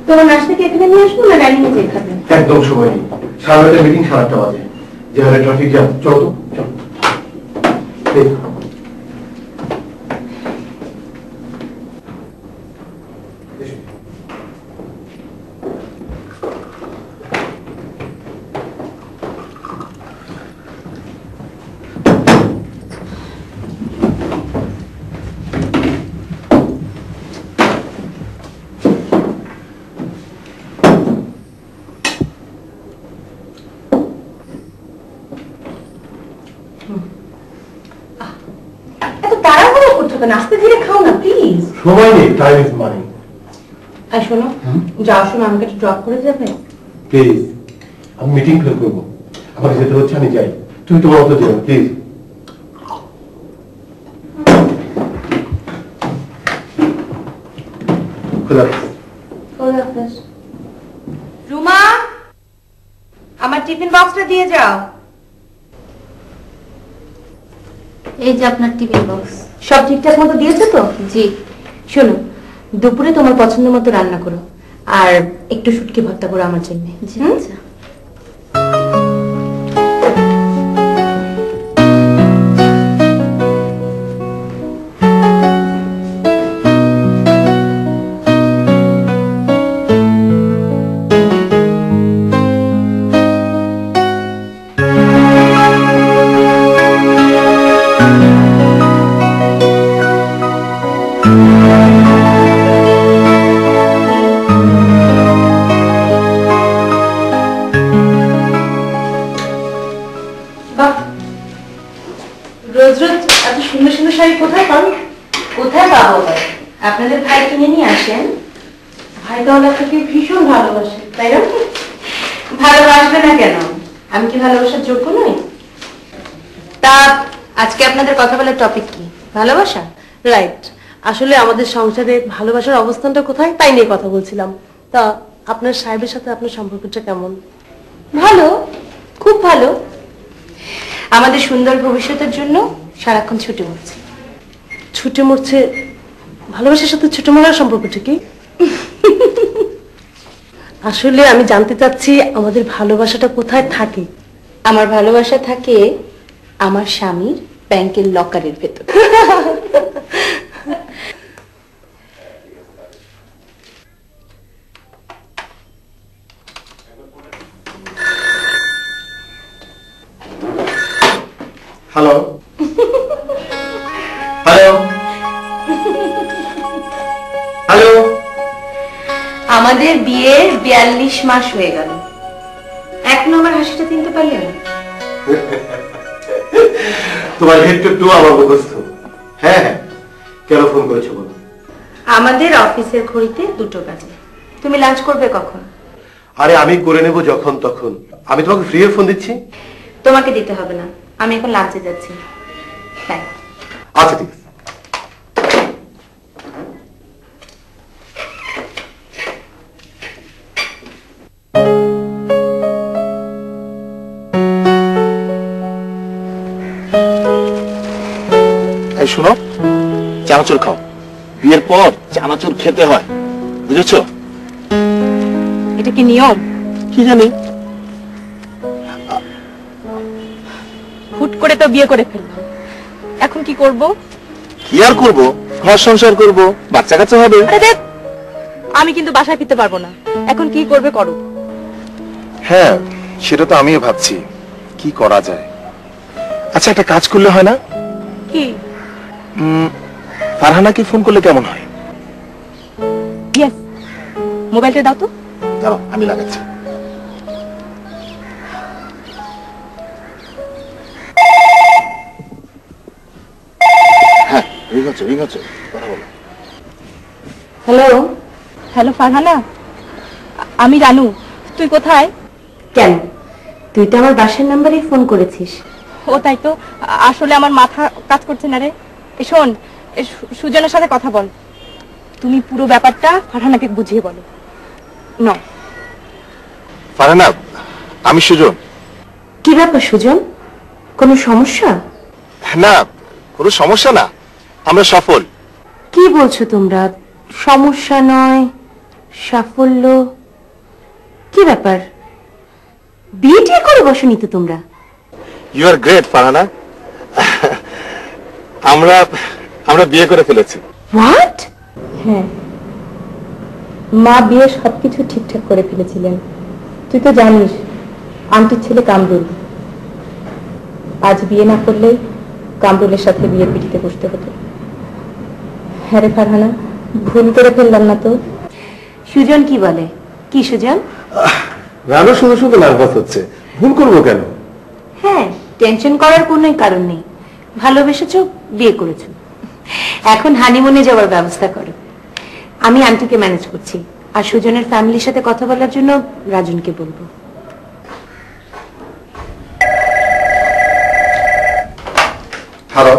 তোমার নাস্তা কি এখানে নিয়ে আসবো না ডাইনিং এ খাবে? একদম সময় নেই, সাড়ে 9টার মিটিং 8:30 বাজে, যে হারে ট্রাফিক জ্যাম। চলো তো, চলো। নাস্তা ধীরে খাও না প্লিজ। সময় নেই, টাইম ইজ মানি। আর শোনো, যাওয়ার সময় আমাকে একটু ড্রপ করে যাবে প্লিজ। আমি মিটিং ফেল করবো, আমাকে যেতে হচ্ছে, আমি যাই। তুমি তোমার মতো যাও প্লিজ। রুমা, আমার টিফিন বক্সটা দিয়ে যাও। এই যে আপনার টিফিন বক্স। সব ঠিকঠাক মতো দিয়েছো তো? জি। শোনো, দুপুরে তোমার পছন্দ মতো রান্না করো, আর একটু শুটকি ভর্তা করো আমার জন্য। আচ্ছা। আপনাদের ভাই কিনে নিয়ে আসেন। ভাই তাহলে আপনাকে ভীষণ ভালোবাসে, তাই না? ভালোবাসবে না কেন? আমি কি ভালোবাসার যোগ্য নই? তা আজকে আপনাদের কথা বলার টপিক কি? ভালোবাসা? রাইট। আসলে আমাদের সংসারে ভালোবাসার অবস্থানটা কোথায় তাই নিয়ে কথা বলছিলাম। তা আপনার সাহেবের সাথে আপনার সম্পর্কটা কেমন? ভালো, খুব ভালো। আমাদের সুন্দর ভবিষ্যতের জন্য সারাক্ষণ ছুটে মরছে। ছুটে মরছে? ভালোবাসার সাথে ছুটে মরার সম্পর্কটা কি? আসলে আমি জানতে চাচ্ছি আমাদের ভালোবাসাটা কোথায় থাকে। আমার ভালোবাসা থাকে আমার স্বামীর ব্যাংকের লকারের ভেতর। Hello hello hello. আমাদের বিয়ের 42 মাস হয়ে গেল, এখনো আমার হাসিটা চিনতে পারলে না? তোমার হেড টু আমার মুখস্থ। হ্যাঁ হ্যাঁ, কেন ফোন করেছো বলো? আমাদের অফিসের ঘড়িতে 2টো বাজে। তুমি লাঞ্চ করবে কখন? আরে আমি করে নেব যখন তখন। আমি তোমাকে ফ্রি ফোন দিচ্ছি। তোমাকে দিতে হবে না, আমি এখন লাঞ্চে যাচ্ছি। হ্যাঁ আচ্ছা ঠিক আছে। শোনো, চানাচুর খাও। বিয়ের পর চানাচুর খেতে হয়, বুঝেছো? এটা কি নিয়ম? কি জানি, হুট করে তো বিয়ে করে ফেললাম, এখন কি করব? কি আর করবো, ঘর সংসার করবো, বাচ্চা কাচ্চা হবে। আরে দেখ, আমি কিন্তু বাসায় ফিরতে পারবো না। এখন কি করবে করো। হ্যাঁ, সেটা তো আমিও ভাবছি কি করা যায়। আচ্ছা, একটা কাজ করলে হয় না? কি? ফারহানাকে ফোন করলে কেমন হয়? ইয়েস, মোবাইলটা দাও তো। দাঁড়াও, আমি লাগাচ্ছি। হ্যাঁ, রিং হচ্ছে, কথা বলো। হ্যালো। হ্যালো ফারহানা, আমি রানু। তুই কোথায়? কেন, তুই তো আমার বাসার নাম্বারে ফোন করেছিস। ও তাই তো, আসলে আমার মাথা কাজ করছে না রে। শোন, সুজনের সাথে কথা বল। তুমি পুরো ব্যাপারটা ফারহানাকে বুঝিয়ে বলো। না ফারহানা, আমি সুজন। কি ব্যাপার সুজন, কোনো সমস্যা? না, কোনো সমস্যা না, আমরা সফল। কি বলছো তোমরা? সমস্যা নয়, সাফল্য? কি ব্যাপার, বিয়ে টিয়ে করে বসনি তো তোমরা? You are great Farhana. আমরা বিয়ে করে ফেলেছি। হোয়াট? হ্যাঁ, মা বিয়ে সবকিছু ঠিকঠাক করে ফেলেছিলেন। তুই তো জানিস আন্টির ছেলে কামরুল। আজ বিয়ে না করলে কামরুলের সাথে বিয়ের পিঠিতে বসতে হতো। হ্যাঁ রে ফারহানা, ভুল করে ফেললাম না তো? সুজন কি বলে? কি সুজন? রানু শুধু শুধু নার্ভাস হচ্ছে, ভুল করবো কেন? হ্যাঁ, টেনশন করার কোনো কারণ নেই। ভালোবেসেছো, বিয়ে করেছো, এখন হানিমুনে যাওয়ার ব্যবস্থা করো। আমি আন্টিকে ম্যানেজ করছি, আর সুজনের ফ্যামিলির সাথে কথা বলার জন্য রাজনকে বলবো। হ্যালো,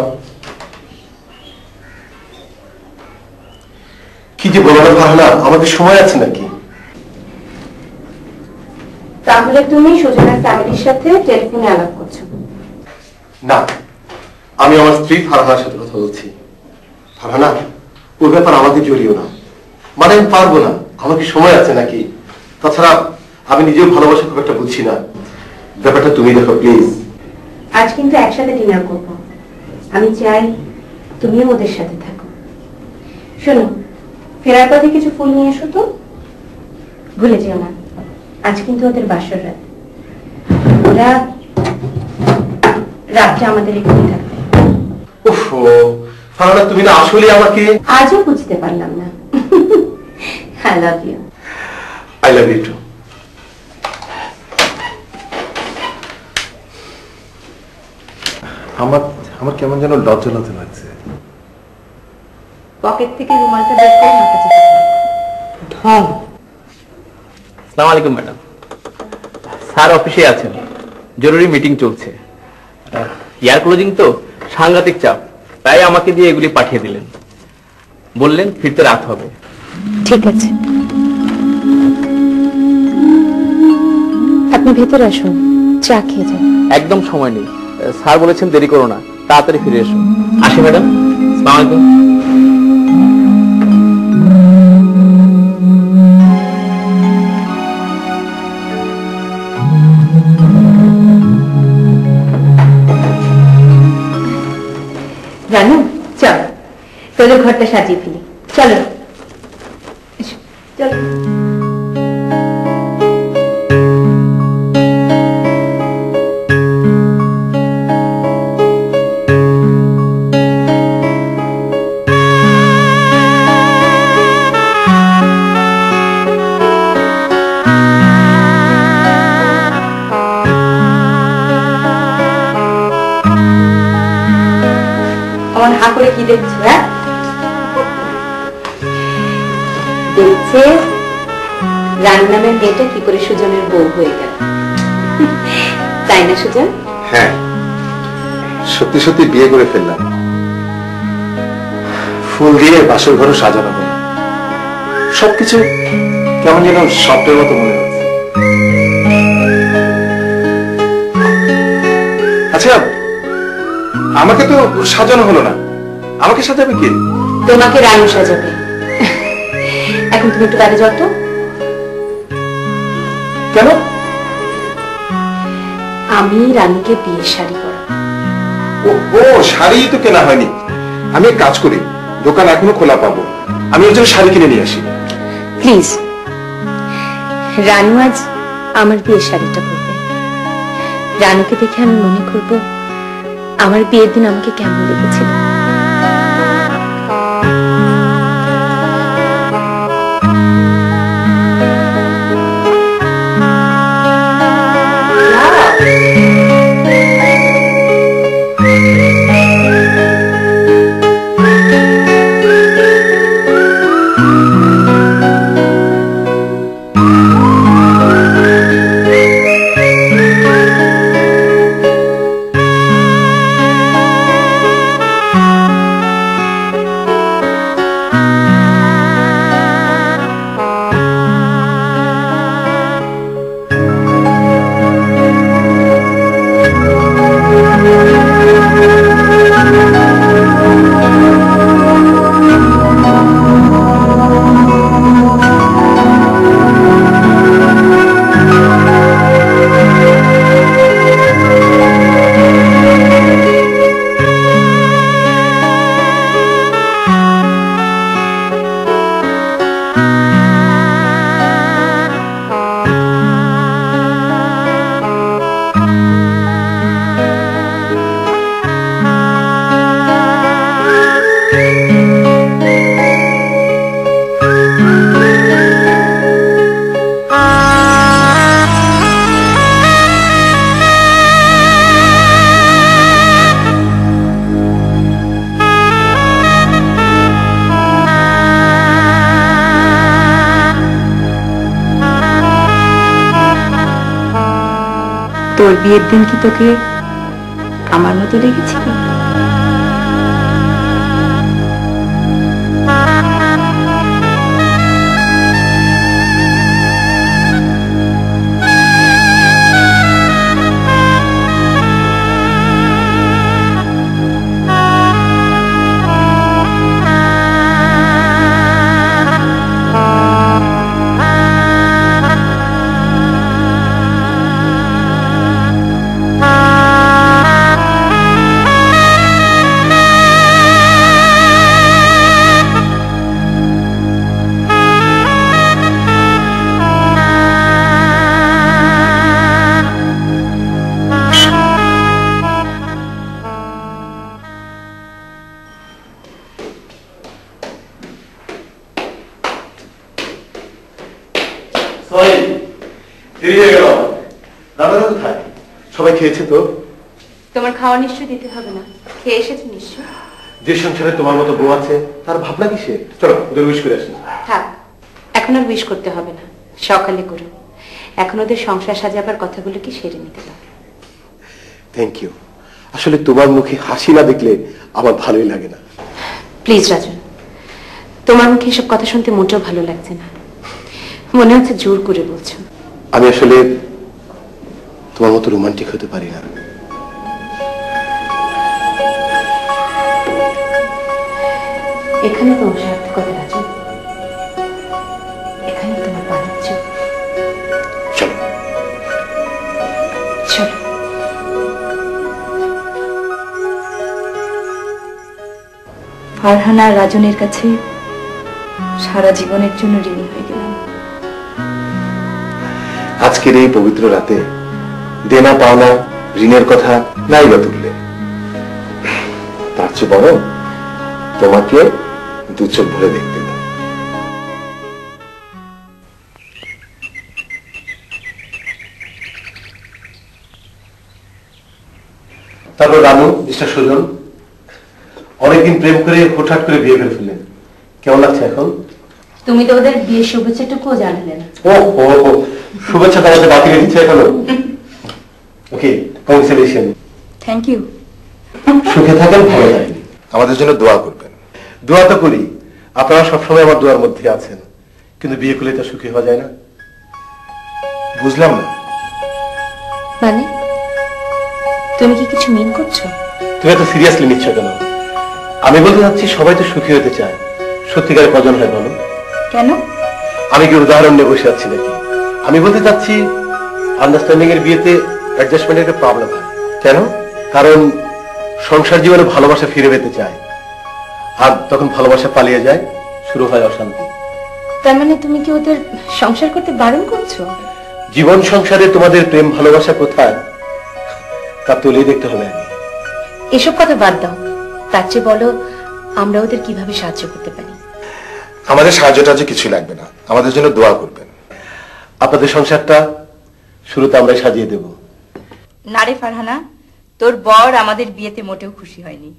কি যে বলো না ফারহানা, আমাদের সময় আছে নাকি? তাহলে তুমি সুজনের ফ্যামিলির সাথে টেলিফোনে আলাপ করছো? না, আমি আমার স্ত্রী ফারহানার সাথে কথা বলছি। ফারহানা, ওর ব্যাপার আমাদের জড়িও না। মানে আমি পারবো না, আমাকে সময় আছে নাকি? তাছাড়া আমি নিজেও ভালোবাসা খুব একটা বুঝছি না। ব্যাপারটা তুমি দেখো প্লিজ। আজ কিন্তু একসাথে ডিনার করবো, আমি চাই তুমিও ওদের সাথে থাকো। শোনো, ফেরার পথে কিছু ফুল নিয়ে এসো তো। ভুলে যেও না, আজ কিন্তু ওদের বাসর রাত। ওরা রাতটা আমাদের এখানে থাকবে। ওহো ফারহানা, তুমি না আসলে আমাকে। আজও বুঝতে পারলাম না। I love you. I love you too. আমার কেমন যেন লজ্জা লজ্জা লাগছে। পকেট থেকে রুমালটা বের করে হাতে চেপে ঢং। আসসালামু আলাইকুম ম্যাডাম। স্যার অফিসে আছেন, জরুরি মিটিং চলছে। ইয়ার ক্লোজিং তো, সাংঘাতিক চাপ, তাই আমাকে দিয়ে এগুলি পাঠিয়ে দিলেন। বললেন ফিরতে রাত হবে। ঠিক আছে, আপনি ভেতরে আসুন, চা খেয়ে যান। একদম সময় নেই, স্যার বলেছেন দেরি করো না, তাড়াতাড়ি ফিরে এসো। আসি ম্যাডাম, আসসালামু আলাইকুম। রানু, চল তোদের ঘরটা সাজিয়ে ফেলি। চলো চলো। আমার হা করে কি দেখছো? হ্যাঁ, দেখছে রানু নামের মেয়েটা কি করে সুজনের বউ হয়ে গেল, তাই না সুজন? হ্যাঁ, সত্যি সত্যি বিয়ে করে ফেললাম। ফুল দিয়ে বাসর ঘরও সাজানো হলো, সবকিছু কেমন যেন স্বপ্নের মতো মনে হচ্ছে। আচ্ছা, আমাকে তো সাজানো হলো না, আমাকে সাজাবে কি? তোমাকে রানু সাজাবে। এখন তুমি একটু বাইরে যাও তো। কেন? আমি রানুকে বিয়ের শাড়ি পরাবো। ও শাড়ি তো কেনা হয়নি। আমি এক কাজ করি, দোকান এখনো খোলা পাবো, আমি ওর জন্য শাড়ি কিনে নিয়ে আসি। প্লিজ, রানু আজ আমার বিয়ের শাড়িটা পরবে। রানুকে দেখে আমি মনে করব আমার বিয়ের দিন আমাকে কেমন লেগেছিল। তোর বিয়ের দিন কি তোকে আমার মতো লেগেছিল? সবাই খেয়েছে তো? তোমার খাওয়া নিশ্চয় দিতে হবে না, খেয়ে এসেছো নিশ্চয়। যে সংসারে তোমার মতো বউ আছে তার ভাবনা কিসে? চলো ওদের উইশ করে আসি। থাক, এখন আর উইশ করতে হবে না, সকালে করো। এখন ওদের সংসার সাজাবার কথাগুলো কি সেরে নিতে দাও। Thank you. আসলে তোমার মুখে হাসি না দেখলে আমার ভালোই লাগে না। প্লিজ রাজন, তোমার মুখে এসব কথা শুনতে মোটেও ভালো লাগছে না, মনে হচ্ছে জোর করে বলছো। আমি আসলে তোমার মতো রোমান্টিক হতে পারি না। এখানে তোমার সার্থকতা রাজন, এখানে তোমার বাণিজ্য। চলো চলো। ফারহানা আর রাজনের কাছে সারা জীবনের জন্য ঋণী হয়ে গেলাম। আজকের এই পবিত্র রাতে দেনা পাওনা ঋণের কথা নাই বা তুললে, তার চেয়ে বড় তোমাকে দু চোখ ভরে দেখতে দাও। তারপর রানু, মিস্টার সুজন, অনেকদিন প্রেম করে হঠাৎ করে বিয়ে করে ফেললেন, কেমন লাগছে এখন? তুমি তো ওদের বিয়ের শুভেচ্ছাটুকুও জানালে না। ও শুভেচ্ছা তোমাকে বাকি দিচ্ছে এখনো? Okay, congratulation. Thank you. সুখে থাকেন, ভালো থাকেন। আমাদের জন্য দোয়া করবেন। দোয়া তো করি, আপনারা সবসময় আমার দোয়ার মধ্যে আছেন, কিন্তু বিয়ে করলে তো সুখী হওয়া যায় না। বুঝলাম না। মানে তুমি কি কিছু মিন করছো? তুমি এত সিরিয়াসলি নিচ্ছ কেন? আমি বলতে চাচ্ছি সবাই তো সুখী হতে চায়, সত্যিকারে কজন হয় বলো? কেন? আমি কি উদাহরণ নিয়ে বসে আছি নাকি? আমি বলতে চাচ্ছি আন্ডারস্ট্যান্ডিং এর বিয়েতে অ্যাডজাস্টমেন্টের একটা প্রবলেম হয়। কেন? কারণ সংসার জীবনে ভালোবাসা ফিরে পেতে চায়, আর তখন ভালোবাসা পালিয়ে যায়, শুরু হয় অশান্তি। তার মানে তুমি কি ওদের সংসার করতে বারণ করছো? জীবন সংসারে তোমাদের প্রেম ভালোবাসা কোথায় তা তুলেই দেখতে হবে। আমি এসব কথা বাদ দাও, তার চেয়ে বলো আমরা ওদের কিভাবে সাহায্য করতে পারি। আমাদের সাহায্য টাহায্য কিছু লাগবে না, আমাদের জন্য দোয়া করবেন। আপনাদের সংসারটা শুরুতে আমরাই সাজিয়ে দেব। না রে ফারহানা, তোর বর আমাদের বিয়েতে মোটেও খুশি হয়নি।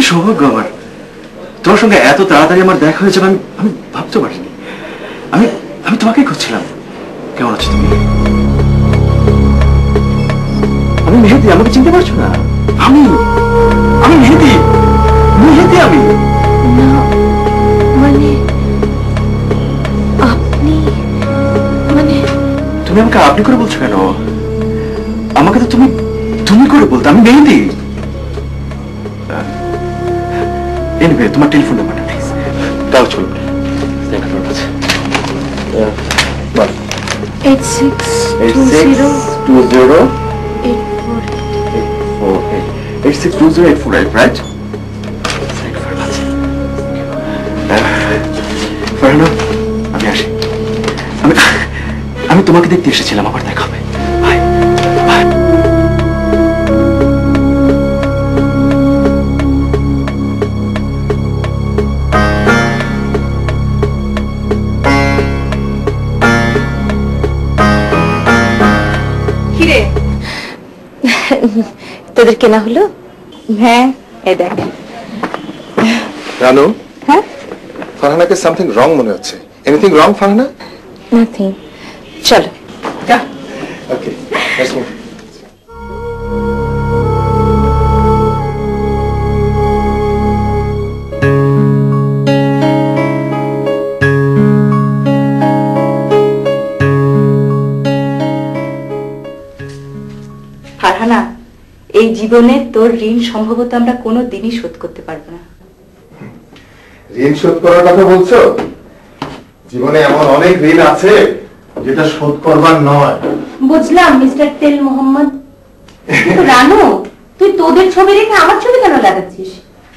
সৌভাগ্য আমার, তোমার সঙ্গে এত তাড়াতাড়ি আমার দেখা হয়েছে আমি ভাবতে পারিনি। আমি তোমাকেই খুঁজছিলাম। কেমন আছো তুমি? আমি মেহেদি, আমাকে চিনতে পারছো না? আমি মেহেদি, আমি তুমি আমাকে আপনি করে বলছো কেন? আমাকে তো তুমি তুমি করে বলতে। আমি মেহেদি। এনিওয়ে, তোমার টেলিফোন নাম্বারটা প্লিজ তাও চলুন। দেখা তোর কাছে। বল। 8620 862084, right? ফারহানা, আমি আসি। আমি তোমাকে দেখতে এসেছিলাম, আবার দেখা হবে। Bye bye. কিরে তোদের কেনা হলো? হ্যাঁ, এ দেখ। রানু, হ্যাঁ, ফারহানাকে সামথিং রং মনে হচ্ছে। Anything wrong Farhana? নাথিং। চলো। ওকে, লেটস মুভ। ফারহানা, এই জীবনে তোর ঋণ সম্ভবত আমরা কোনো দিনই শোধ করতে পারবো না। ঋণ শোধ করার কথা বলছো? জীবনে এমন অনেক ঋণ আছে যেটা শোধ করবার নয়। বুঝলাম মিস্টার তেল মোহাম্মদ। কিন্তু রানু, তুই তোদের ছবি রেখে আমার ছবি কেন লাগাচ্ছিস?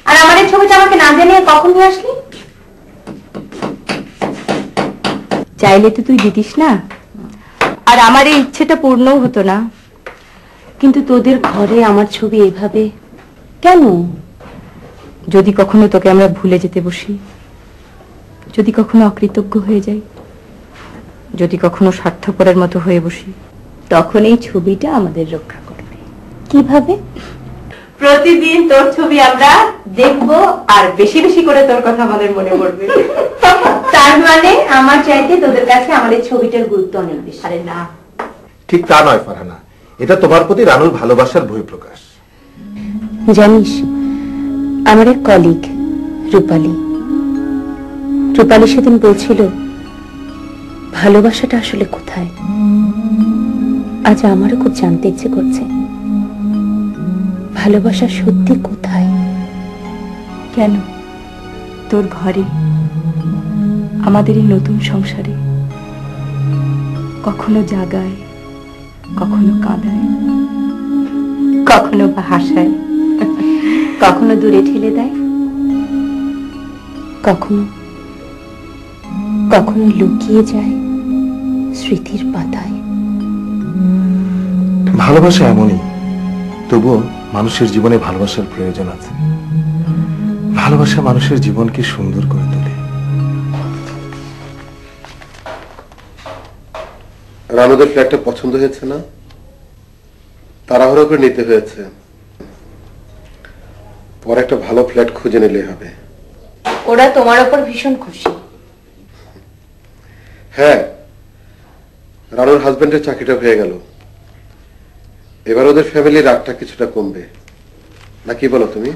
আর আমার এই ছবিটা আমাকে না জানিয়ে কখন নিয়ে আসলি? চাইলে তো তুই দিতিস না, আর আমার এই ইচ্ছেটা পূর্ণও হতো না। কিন্তু তোদের ঘরে আমার ছবি এভাবে কেন? যদি কখনো তোকে আমরা ভুলে যেতে বসি, যদি কখনো অকৃতজ্ঞ হয়ে যাই, যদি কখনো স্বার্থপরের মতো হয়ে বসি, তখন এই ছবিটা আমাদের রক্ষা করবে। কিভাবে? প্রতিদিন তোর ছবি আমরা দেখবো আর বেশি বেশি করে তোর কথা আমাদের মনে পড়বে। তার মানে আমার চাইতে তোদের কাছে আমাদের ছবিটার গুরুত্ব অনেক বেশি। আরে না, ঠিক তা নয় ফারহানা, এটা তোমার প্রতি রানুর ভালোবাসার বহিঃপ্রকাশ। জানিস, আমার এক কলিগ রূপালী সেদিন বলছিল ভালোবাসাটা আসলে কোথায়। আজ আমারও খুব জানতে ইচ্ছে করছে, ভালোবাসা সত্যি কোথায়? কেন তোর ঘরে, আমাদের এই নতুন সংসারে কখনো জাগায়, কখনো কাঁদায়, কখনো বা হাসায়, কখনো দূরে ঠেলে দেয়, কখনো কখনো লুকিয়ে যায় স্মৃতির পাতায়। ভালোবাসা এমনই, তবুও মানুষের জীবনে ভালোবাসার প্রয়োজন আছে। ভালোবাসা মানুষের জীবনকে সুন্দর করে তোলে। রানুদের ফ্ল্যাটটা পছন্দ হয়েছে না? তাড়াহুড়ো করে নিতে হয়েছে, পরে একটা ভালো ফ্ল্যাট খুঁজে নিলে হবে। ওরা তোমার ওপর ভীষণ খুশি। হ্যাঁ, রানুর হাজবেন্ডের চাকরিটা হয়ে গেল, এবার ওদের ফ্যামিলির রাগটা কিছুটা কমবে, নাকি বলো তুমি?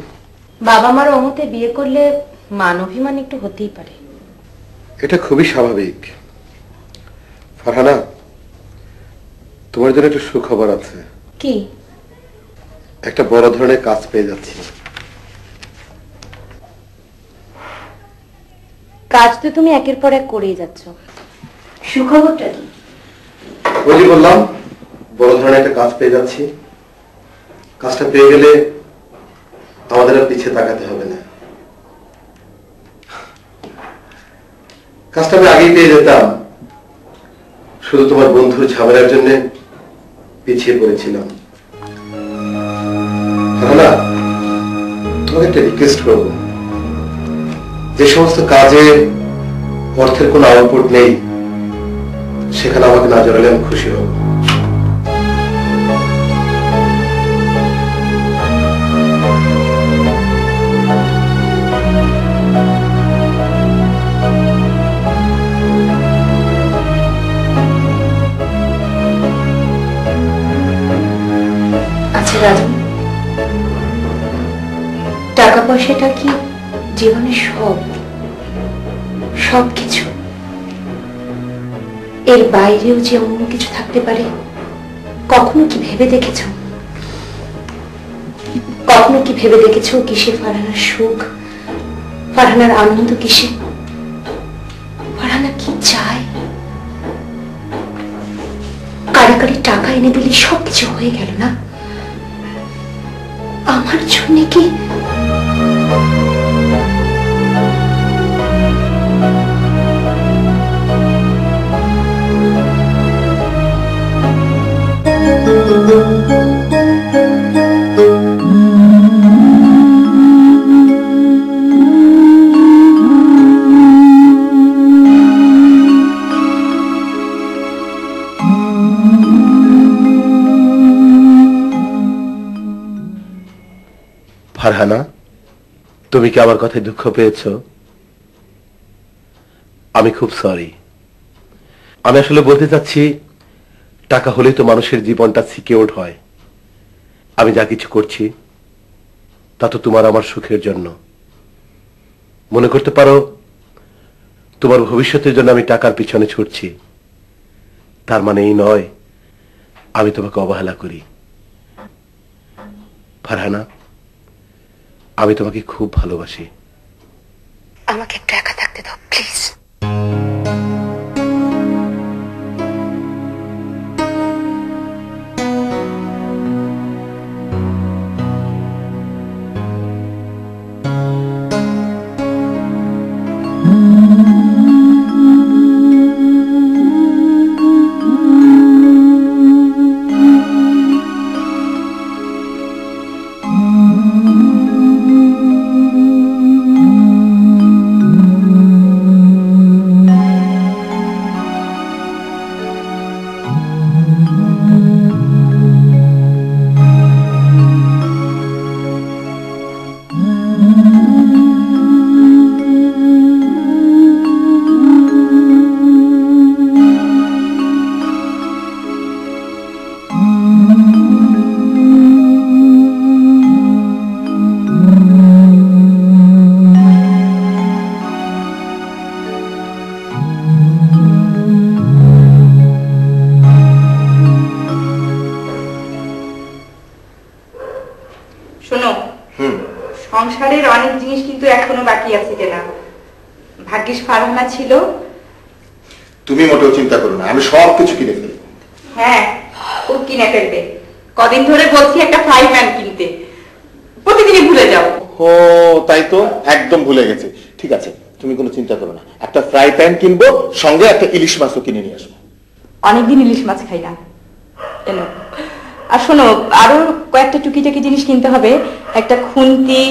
বাবা মার অমতে বিয়ে করলে মান অভিমান একটু হতেই পারে। এটা খুবই স্বাভাবিক। ফারহানা, তোমার জন্য একটা সুখবর আছে। কি? একটা বড় ধরনের কাজ পেয়ে যাচ্ছি। কাজ তো তুমি একের পর এক করেই যাচ্ছ, সুখবরটা কি? ওই যে বললাম, বড় ধরনের একটা কাজ পেয়ে যাচ্ছি। কাজটা পেয়ে গেলে আমাদের আর পিছিয়ে তাকাতে হবে না। কাজটা আমি আগেই পেয়ে যেতাম, শুধু তোমার বন্ধুর ঝামেলার জন্য পিছিয়ে পড়েছিলাম। না, তোমাকে একটা রিকোয়েস্ট করবো, যে সমস্ত কাজে অর্থের কোনো আউটপুট নেই সেখানে আমাকে না জড়ালে আমি খুশি হব। আচ্ছা রাজু, টাকা পয়সাটা কি জীবনের সব কিছু? এর বাইরেও যে অন্য কিছু থাকতে পারে, কখনো কি ভেবে দেখেছো? কখনো কি ভেবে দেখেছো কিসে ফারহানার সুখ, ফারহানার আনন্দ কিসে? ফারহানা কি চায়? কারি টাকা এনে দিলে সবকিছু হয়ে গেল না? আমার জন্য কি? ফারহানা, তুমি কি আমার কথায় দুঃখ পেয়েছো? আমি খুব সরি। আমি আসলে বলতে চাচ্ছি, টাকা হলেই তো মানুষের জীবনটা সিকিউরড হয়। আমি যা কিছু করছি তা তো তোমার আমার সুখের জন্য। মনে করতে পারো তোমার ভবিষ্যতের জন্য আমি টাকার পিছনে ছুটছি। তার মানে এই নয় আমি তোমাকে অবহেলা করি। ফারহানা, আমি তোমাকে খুব ভালোবাসি। আমাকে একটু একা থাকতে দাও প্লিজ। সংসারের অনেক জিনিস কিন্তু এখনো বাকি আছে কেনা। ভাগ্যিস ফারহানা ছিল। তুমি মোটেও চিন্তা করো না, আমি সব কিছু কিনে ফেলবো। হ্যাঁ, ও কিনে ফেলবে। কদিন ধরে বলছি একটা ফ্রাই প্যান কিনতে, প্রতিদিনই ভুলে যাও। ও তাই তো, একদম ভুলে গেছি। ঠিক আছে, তুমি কোনো চিন্তা করো না, একটা ফ্রাই প্যান কিনবো, সঙ্গে একটা ইলিশ মাছও কিনে নিয়ে আসবো। অনেকদিন ইলিশ মাছ খাই না। এনো, আর শোনো, আরো কয়েকটা টুকিটাকি জিনিস কিনতে হবে। একটা খুন্তি,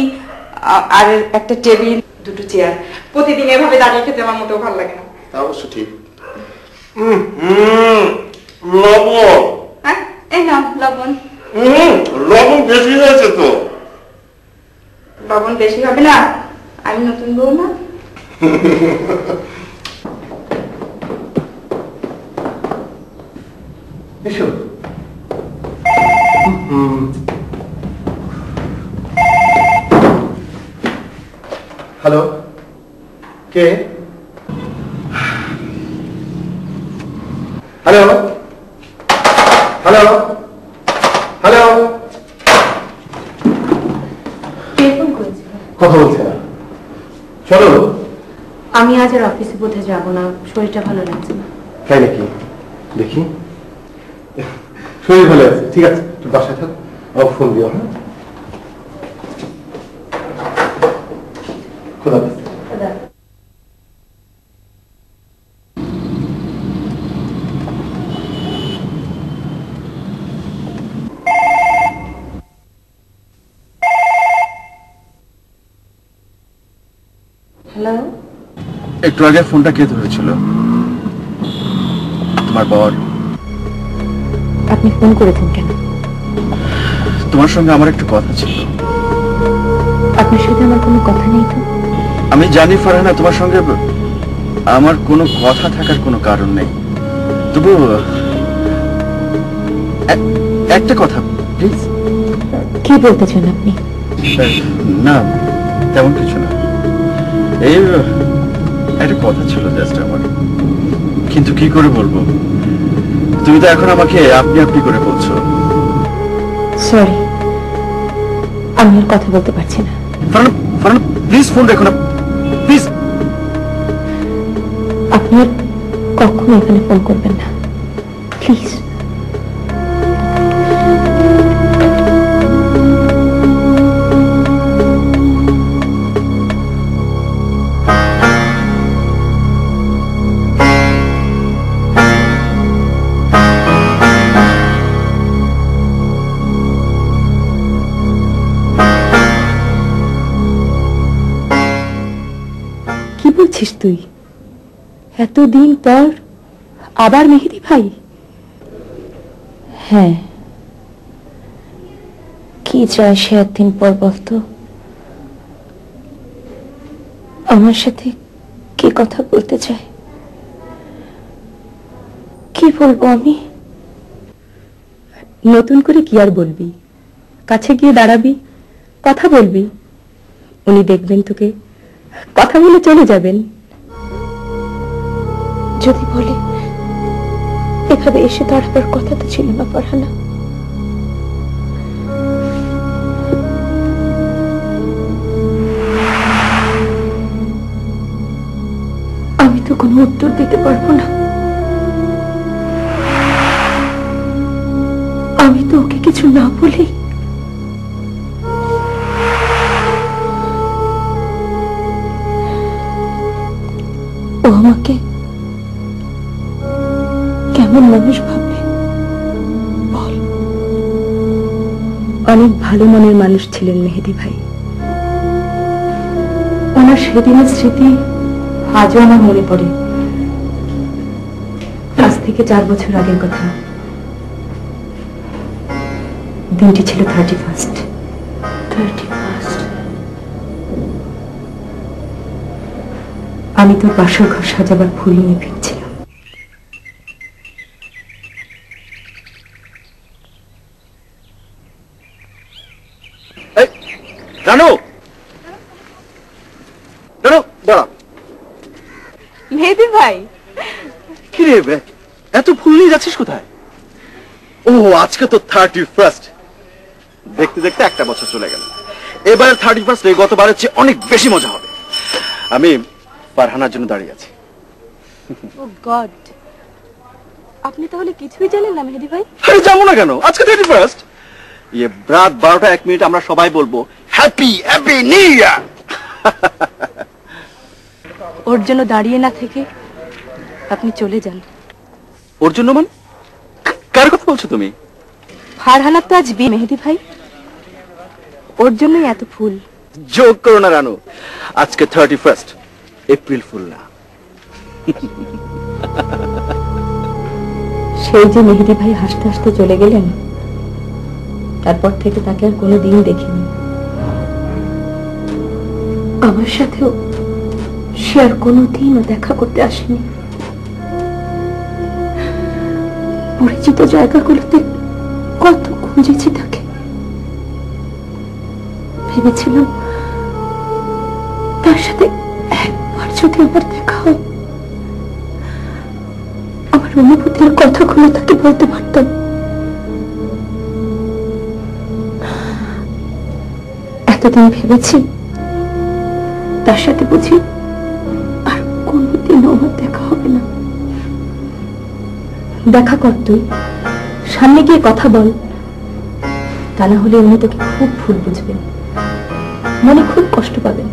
আর একটা টেবিল, দুটো চেয়ার। প্রতিদিন এভাবে দাঁড়িয়ে খেতে আমার মোটেও ভালো লাগে না। তা অবশ্য ঠিক। লবণ। হ্যাঁ, এই নাও লবণ। লবণ বেশি হয়েছে তো। লবণ বেশি হবে না, আমি নতুন বউ না। এসো। হ্যালো, কে? হ্যালো হ্যালো হ্যালো, কে ফোন করেছিল? কথা বলছে না। চলো। আমি আজ আর অফিসে বোধহয় যাবো না, শরীরটা ভালো লাগছে না। তাই নাকি? দেখি, শরীর ভালো আছে, ঠিক আছে, তুই বাসায় থাক, আমার ফোন দিও। হ্যাঁ, খোদা হাফেজ। হ্যালো, একটু আগে ফোনটা কে ধরেছিল? তোমার বর। আপনি ফোন করেছেন কেন? তোমার সঙ্গে আমার একটু কথা ছিল। আপনার সাথে আমার কোনো কথা নেই তো? আমি জানি ফারহানা, তোমার সঙ্গে আমার কোনো কথা থাকার কোনো কারণ নেই, তবু একটা কথা প্লিজ। কি বলতে চান আপনি? না, তেমন কিছু না, এই একটা কথা ছিল জাস্ট আমার। কিন্তু কি করে বলবো? তুমি তো এখন আমাকে আপনি আপনি করে বলছো। সরি, আমি আর কথা বলতে পারছি না। ফারহানা, ফারহানা প্লিজ ফোন রেখো না প্লিজ। আপনি আর কখনো এখানে ফোন করবেন না প্লিজ। কি বলছিস তুই? এতদিন পর আবার মেহেদি ভাই? হ্যাঁ, কি চায় সে একদিন পর বলতো? আমার সাথে কি কথা বলতে চায়? কি বলবো আমি? নতুন করে কি আর বলবি? কাছে গিয়ে দাঁড়াবি, কথা বলবি, উনি দেখবেন তোকে, কথা বলে চলে যাবেন। যদি বলে, এভাবে এসে দাঁড়াবার কথা তো ছিল না ফারহানা। আমি তো কোনো উত্তর দিতে পারবো না। আমি তো ওকে কিছু না বলেই ও আমাকে কেমন মানুষ ভাববে বল? অনেক ভালো মনের মানুষ ছিলেন মেহেদি ভাই। ওনার সেদিনের স্মৃতি আজও আমার মনে পড়ে। আজ থেকে 4 বছর আগের কথা। দিনটি ছিল 31st। আমি তোর বাসর ঘর সাজাবার ফুল নিয়ে ফিরছিলাম। রানু, রানু দাঁড়া। মেহেদি ভাই, কি রে এত ফুল নিয়ে যাচ্ছিস কোথায়? ও আজকে তো 31st। দেখতে দেখতে একটা বছর চলে গেল। এবারে 31st গতবারের চেয়ে অনেক বেশি মজা হবে। আমি ফারহানার জন্য দাঁড়িয়ে আছি। ও গড, আপনি তাহলে কিছুই জানেন না মেহেদি ভাই? আরে যাবো না কেন? আজকে 31st। রাত 12টা 1 মিনিট আমরা সবাই বলবো হ্যাপি হ্যাপি নিউ ইয়ার। ওর জন্য দাঁড়িয়ে না থেকে আপনি চলে যান। ওর জন্য মানে? কার কথা বলছো তুমি? ফারহানার তো আজ বিয়ে মেহেদি ভাই, ওর জন্যই এত ফুল। জোক করো না রানু, আজকে 31st, এপ্রিল ফুল না। সেই যে মেহেদি ভাই হাসতে হাসতে চলে গেলেন, তারপর থেকে তাকে আর কোনোদিন দেখিনি। আমার সাথেও সে আর কোনোদিনও দেখা করতে আসেনি। পরিচিত জায়গাগুলোতে কত খুঁজেছি তাকে। ভেবেছিলাম তার সাথে একবার যদি আমার দেখা হয়, আমার অনুভূতির কথাগুলো তাকে বলতে পারতাম। এতদিন ভেবেছি তার সাথে বুঝি আর কোনোদিনও আমার দেখা হবে না। দেখা কর তুই, সামনে গিয়ে কথা বল, তা না হলে উনি তোকে খুব ভুল বুঝবেন, মনে খুব কষ্ট পাবেন।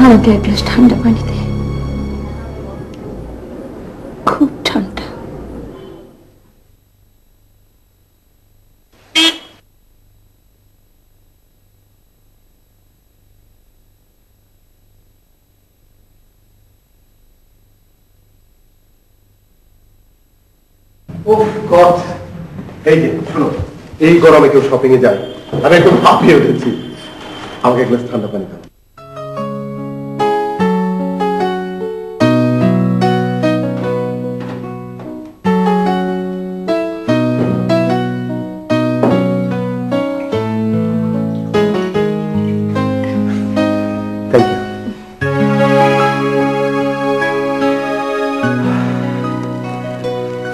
আমাকে এক গ্লাস ঠান্ডা পানি দে, খুব ঠান্ডা। ওহ গড, এই যে শোনো, এই গরমে কেউ শপিং এ যায়? আমি একদম হাঁপিয়ে উঠেছি। আমাকে এক গ্লাস ঠান্ডা পানি দাও।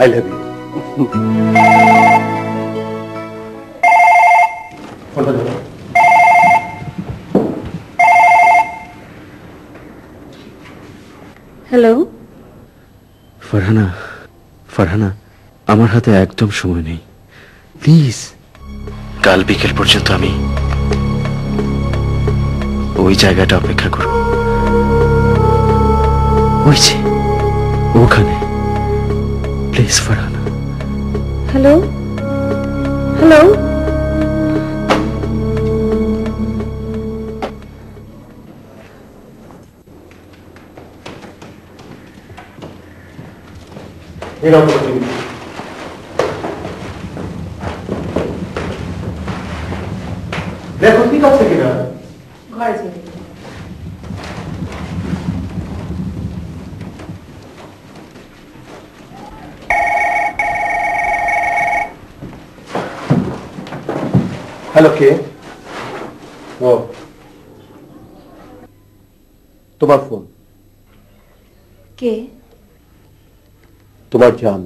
I love you. ফোনটা ধরো। হ্যালো। ফারহানা, ফারহানা, আমার হাতে একদম সময় নেই, প্লিজ। কাল বিকেল পর্যন্ত আমি ওই জায়গাটা অপেক্ষা করব, ওই যে ওখানে, প্লিজ ফারহানা। Hello hello. দেখো ঠিক আছে কিনা। ঘরে যেতে। হ্যালো, কে? ও তোমার ফোন। কে? তোমার জান।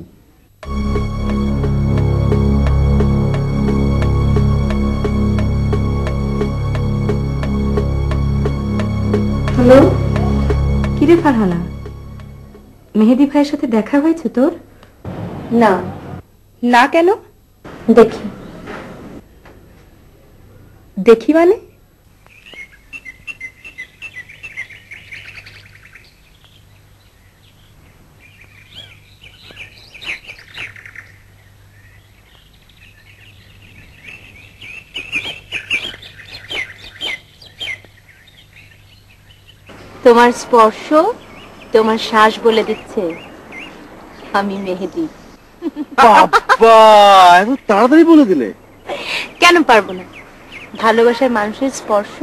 হ্যালো। কিরে ফারহানা, মেহেদি ভাইয়ের সাথে দেখা হয়েছে তোর? না। না কেন? দেখি। দেখি মানে? তোমার স্পর্শ, তোমার শ্বাস বলে দিচ্ছে আমি মেহেদি। বাবা, এত তাড়াতাড়ি বলে দিলে? কেন পারবো না? ভালোবাসার মানুষের স্পর্শ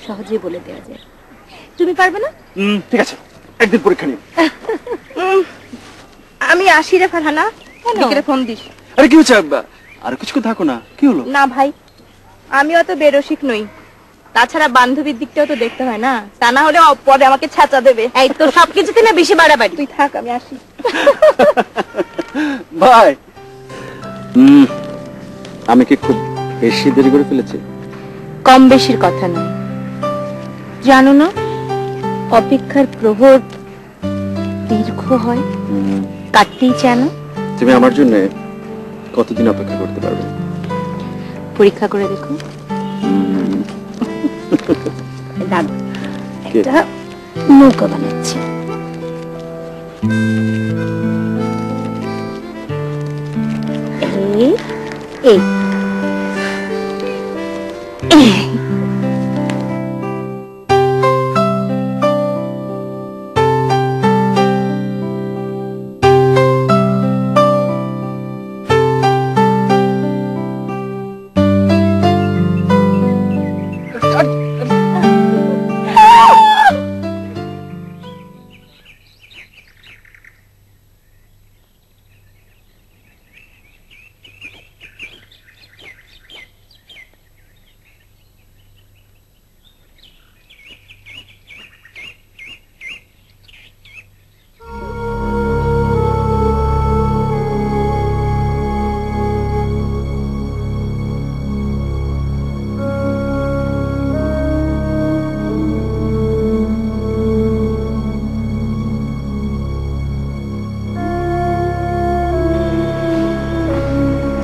সহজেই বলে দেওয়া যায়। তুমি পারবে না? ঠিক আছে, একদিন পরীক্ষা নিও। আমি আসি রে ফারহানা, বিকেলে ফোন দিস। আরে কি হচ্ছে? আর কিছুক্ষণ থাকো না, কি হলো? না ভাই, আমি অত বেরসিক নই, তাছাড়া বান্ধবীর দিকটাও তো দেখতে হয় না, তা না হলে পরে আমাকে ছাঁচা দেবে। এই তো সবকিছুতে না বেশি বাড়াবাড়ি। তুই থাক, আমি আসি। ভাই, আমি কি খুব বেশি দেরি করে ফেলেছি? কম বেশির কথা নয়, জানো না অপেক্ষার প্রহর দীর্ঘ হয়, কাটতেই চায় না। তুমি আমার জন্য কতদিন অপেক্ষা করতে পারবে? পরীক্ষা করে দেখো। দাদা একটা নৌকা বানাচ্ছি। এই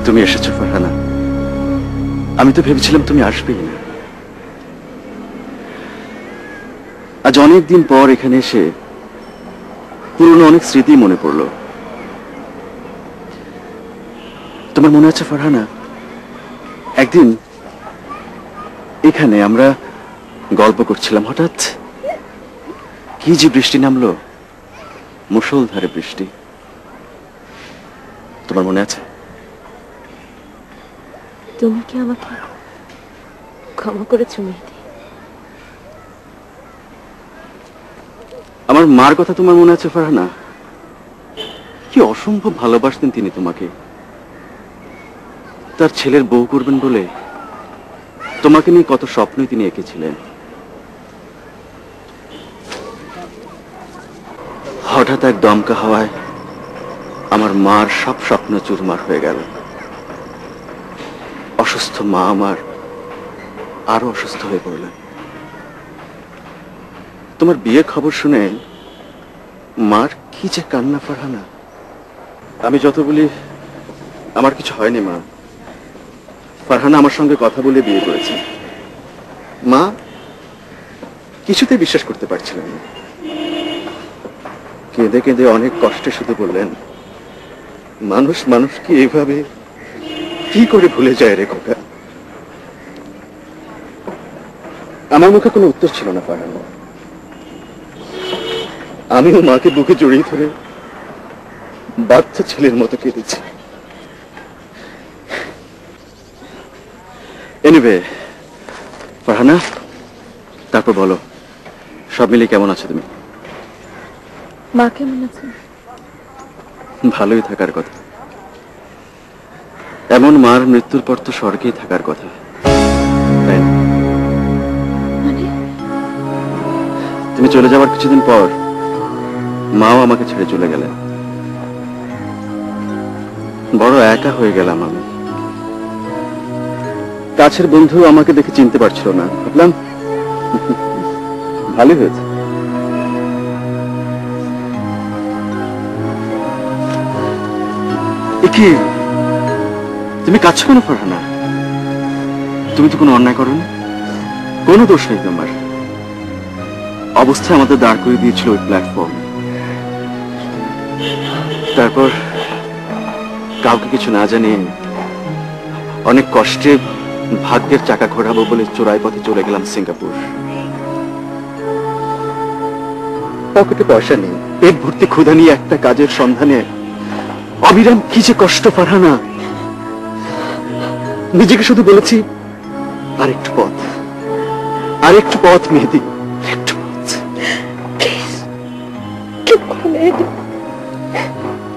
তুমি এসেছো ফারহানা, আমি তো ভেবেছিলাম তুমি আসবেই না। আজ অনেক দিন পর এখানে এসে পুরনো অনেক স্মৃতি মনে পড়লো। তোমার মনে আছে ফারহানা, একদিন এখানে আমরা গল্প করছিলাম, হঠাৎ কি যে বৃষ্টি নামলো, মুষলধারে বৃষ্টি। তোমার মনে আছে? তুমি কি আমাকে ক্ষমা করেছো মেহেদি? আমার মার কথা তোমার মনে আছে ফারহানা? কি অসম্ভব ভালোবাসতেন তিনি তোমাকে। তার ছেলের বউ করবেন বলে তোমাকে নিয়ে কত স্বপ্নই তিনি এঁকেছিলেন। হঠাৎ এক দমকা হাওয়ায় আমার মার সব স্বপ্ন চুরমার হয়ে গেল। অসুস্থ মা আমার আরো অসুস্থ হয়ে পড়লেন। তোমার বিয়ে খবর শুনে মার কি যে কান্না ফারহানা। আমি যত বলি আমার কিছু হয়নি মা, ফারহানা আমার সঙ্গে কথা বলে বিয়ে করেছে। মা কিছুতেই বিশ্বাস করতে পারছিলেন না। কেঁদে কেঁদে অনেক কষ্টে শুধু বললেন, মানুষ মানুষকে এইভাবে কি করে ভুলে যায় রে খোকা। আমার মুখে কোনো উত্তর ছিল না ফারহানা। আমিও মাকে বুকে জড়িয়ে ধরে বাচ্চা ছেলের মতো কেঁদেছি। এনিওয়ে ফারহানা, তারপর বলো সব মিলে কেমন আছো তুমি? মা কেমন আছে? ভালোই থাকার কথা। এমন মার মৃত্যুর পর তো স্বর্গেই থাকার কথা, তাই না? তুমি চলে যাওয়ার কিছুদিন পর মাও আমাকে ছেড়ে চলে গেলেন। বড় একা হয়ে গেলাম আমি। কাছের বন্ধু আমাকে দেখে চিনতে পারছিল না। ভাবলাম ভালোই হয়েছে। কি তুমি কাঁদছো কেন ফারহানা? তুমি তো কোনো অন্যায় করোনি, কোনো দোষ নেই তোমার। অবস্থায় আমাদের দাঁড় করে দিয়েছিল ওই প্ল্যাটফর্মে। তারপর কাউকে কিছু না জানিয়ে অনেক কষ্টে ভাগ্যের চাকা ঘোরাবো বলে চোরাই পথে চলে গেলাম সিঙ্গাপুর। পকেটে পয়সা নেই, পেট ভর্তি ক্ষুধা নিয়ে একটা কাজের সন্ধানে অবিরাম কি যে কষ্ট ফারহানা। নিজেকে শুধু বলেছি আরেকটু পথ, আরেকটু পথ মেহেদি, একটু পথ।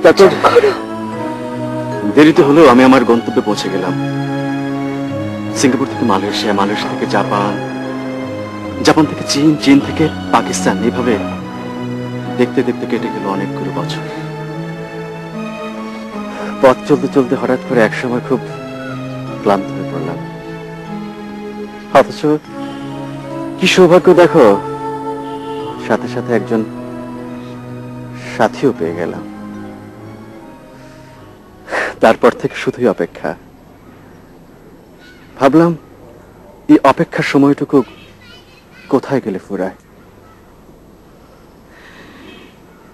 তারপর দেরিতে হলেও আমি আমার গন্তব্যে পৌঁছে গেলাম। সিঙ্গাপুর থেকে মালয়েশিয়া, মালয়েশিয়া থেকে জাপান, জাপান থেকে চীন, চীন থেকে পাকিস্তান, এইভাবে দেখতে দেখতে কেটে গেল অনেকগুলো বছর। পথ চলতে চলতে হঠাৎ করে একসময় খুব ক্লান্ত হয়ে পড়লাম। অথচ কি সৌভাগ্য দেখো, সাথে সাথে একজন সাথীও পেয়ে গেলাম। তারপর থেকে শুধুই অপেক্ষা। ভাবলাম এই অপেক্ষার সময়টুকু কোথায় গেলে ফুরায়।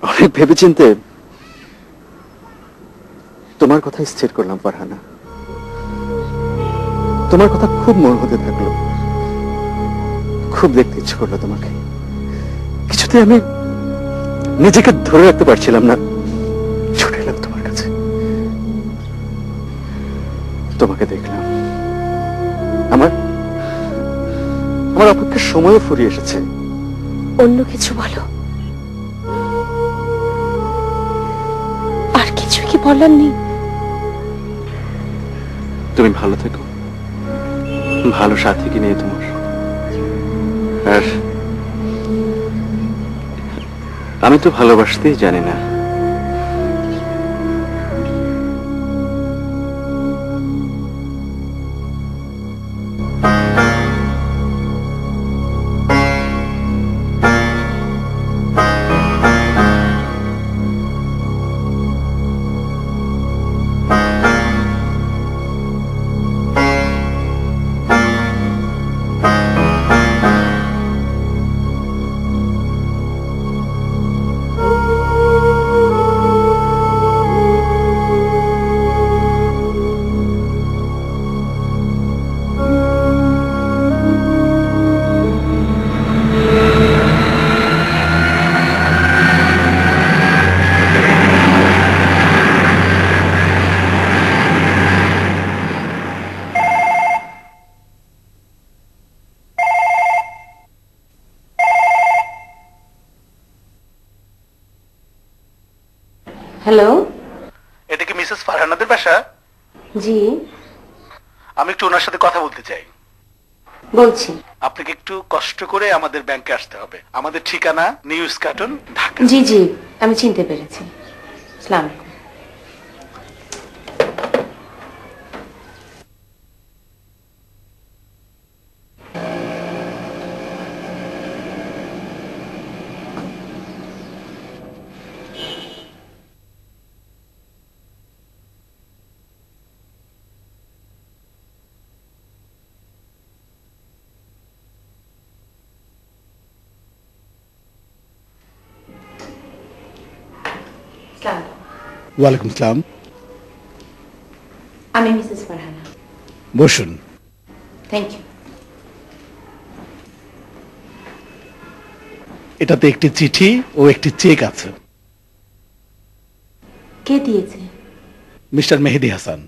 অনেক ভেবেচিন্তে তোমার কথা স্থির করলাম ফারহানা। তোমার কথা খুব মন হতে থাকলো, খুব দেখতে ইচ্ছে করলো তোমাকে। কিছুতে আমি নিজেকে ধরে রাখতে পারছিলাম না, ছুটে এলাম তোমার কাছে। তোমাকে দেখলাম, আমার অপেক্ষার সময়ও ফুরিয়ে এসেছে। অন্য কিছু বলো, আর কিছু কি বলার নেই? তুমি ভালো থেকো, ভালো সাথী কি নেই তোমার। আর আমি তো ভালোবাসতেই জানি না। হ্যালো, এটা কি মিসেস ফারহানাদের বাসা? জি আমি একটু ওনার সাথে কথা বলতে চাই। বলছি। আপনাকে একটু কষ্ট করে আমাদের ব্যাংকে আসতে হবে। আমাদের ঠিকানা নিউ ইস্কাটন, ঢাকা। জি জি, আমি চিনতে পেরেছি। আসসালামু আলাইকুম। ওয়ালাইকুম আসসালাম। আমি মিসেস ফারহানা। বসুন। Thank you. এটাতে একটি চিঠি ও একটি চেক আছে। কে দিয়েছে? মিস্টার মেহেদি হাসান।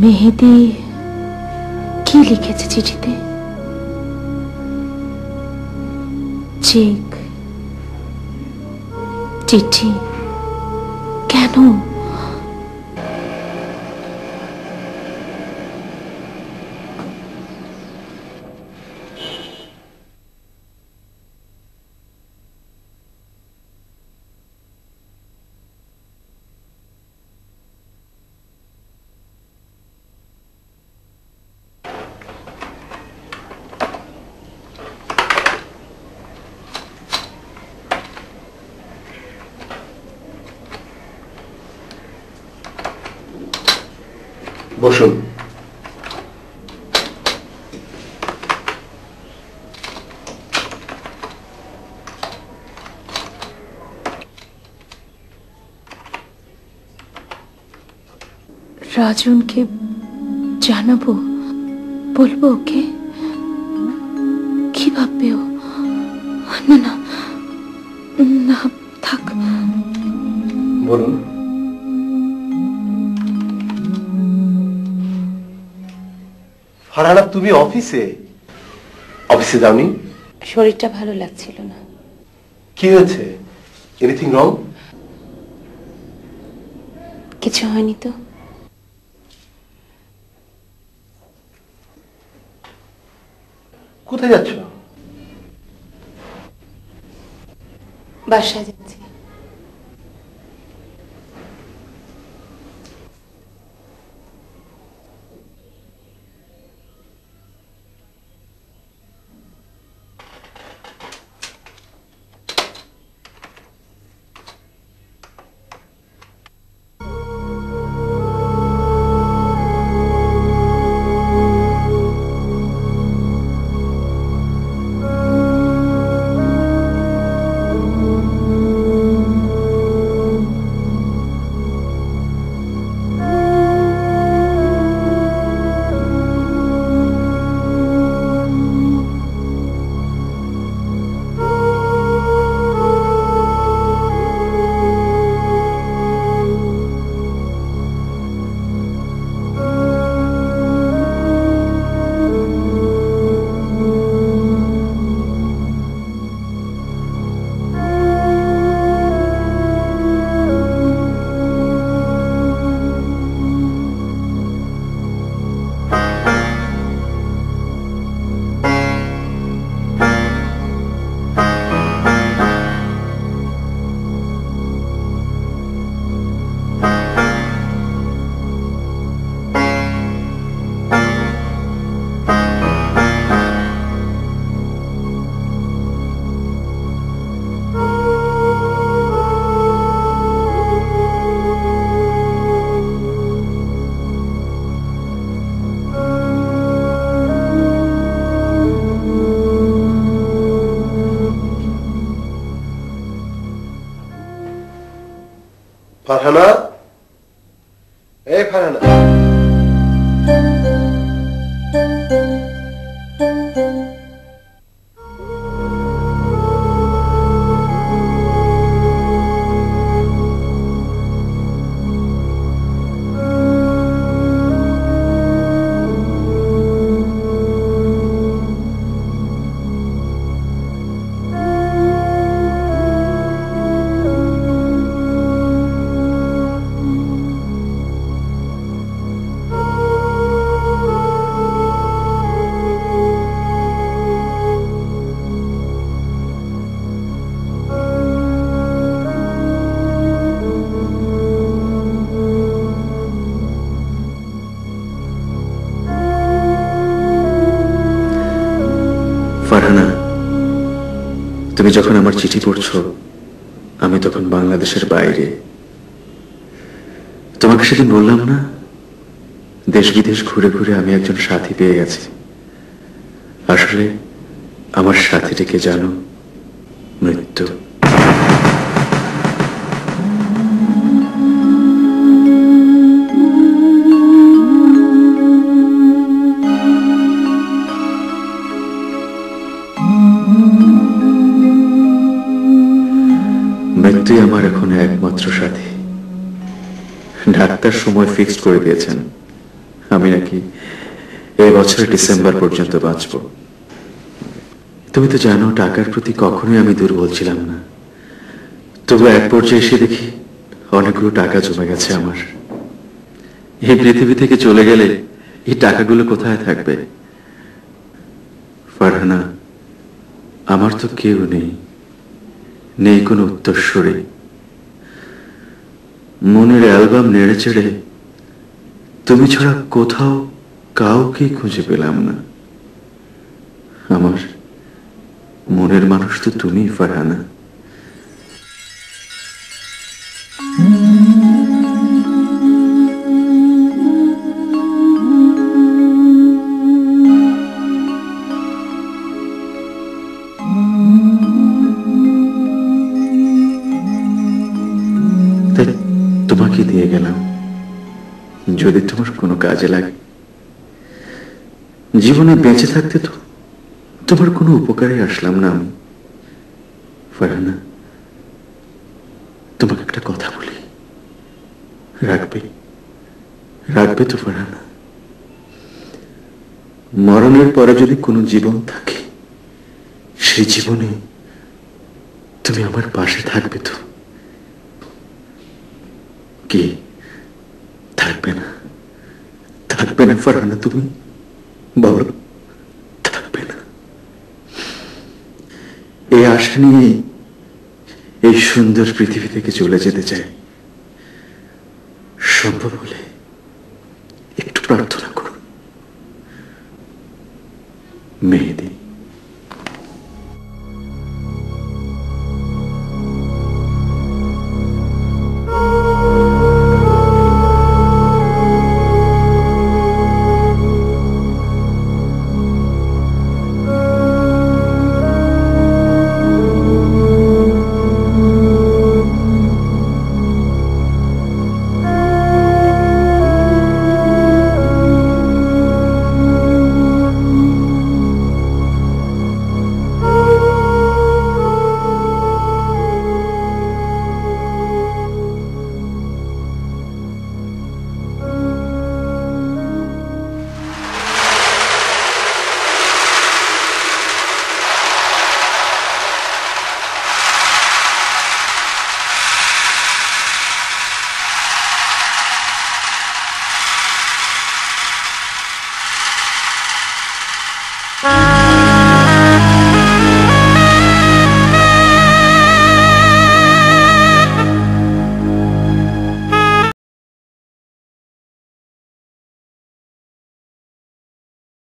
মেহেদি কি লিখেছে চিঠিতে? চেক, চিঠি, কেন? বসুন। রাজনকে জানাবো? বলবো ওকে? কি ভাববে ও? না না না, থাক। বলুন। ফারহানা, তুমি অফিসে যাওনি? শরীরটা ভালো লাগছিল না। কি হয়েছে? Anything wrong? কিছু হয়নি তো। কোথায় যাচ্ছ? বাসায় যাচ্ছি। ফারহানা, এই ফারহানা। ফারহানা, তুমি যখন আমার চিঠি পড়ছো আমি তখন বাংলাদেশের বাইরে। তোমাকে সেদিন বললাম না, দেশ বিদেশ ঘুরে ঘুরে আমি একজন সাথী পেয়ে গেছি। আসলে আমার সাথীটিকে জানো? মৃত্যু। মৃত্যুই আমার এখন একমাত্র সাথী। ডাক্তার সময় ফিক্সড করে দিয়েছেন, আমি নাকি এই বছরের ডিসেম্বর পর্যন্ত বাঁচব। তুমি তো জানো টাকার প্রতি কখনোই আমি দুর্বল ছিলাম না, তবু এক পর্যায়ে এসে দেখি অনেকগুলো টাকা জমে গেছে আমার। এই পৃথিবী থেকে চলে গেলে এই টাকাগুলো কোথায় থাকবে? ফারহানা, আমার তো কেউ নেই, নেই কোনো উত্তরসূরি। মনের অ্যালবাম নেড়ে চেড়ে তুমি ছাড়া কোথাও কাউকে খুঁজে পেলাম না। আমার মনের মানুষ তো তুমি, ফারহানা। তোমাকে দিয়ে গেলাম, যদি তোমার কোনো কাজে লাগে। জীবনে বেঁচে থাকতে তো তোমার কোনো উপকারে আসলাম না আমি। ফারহানা, তোমাকে একটা কথা বলি, রাখবে? রাখবে তো ফারহানা? মরণের পরে যদি কোনো জীবন থাকে, সেই জীবনে তুমি আমার পাশে থাকবে তো? কি থাকবে না? থাকবে না ফারহানা? তুমি বলো, থাকবে না? এই আশা নিয়ে এই সুন্দর পৃথিবী থেকে চলে যেতে চাই। সম্ভব হলে একটু প্রার্থনা করুন। মেহেদী। Bye.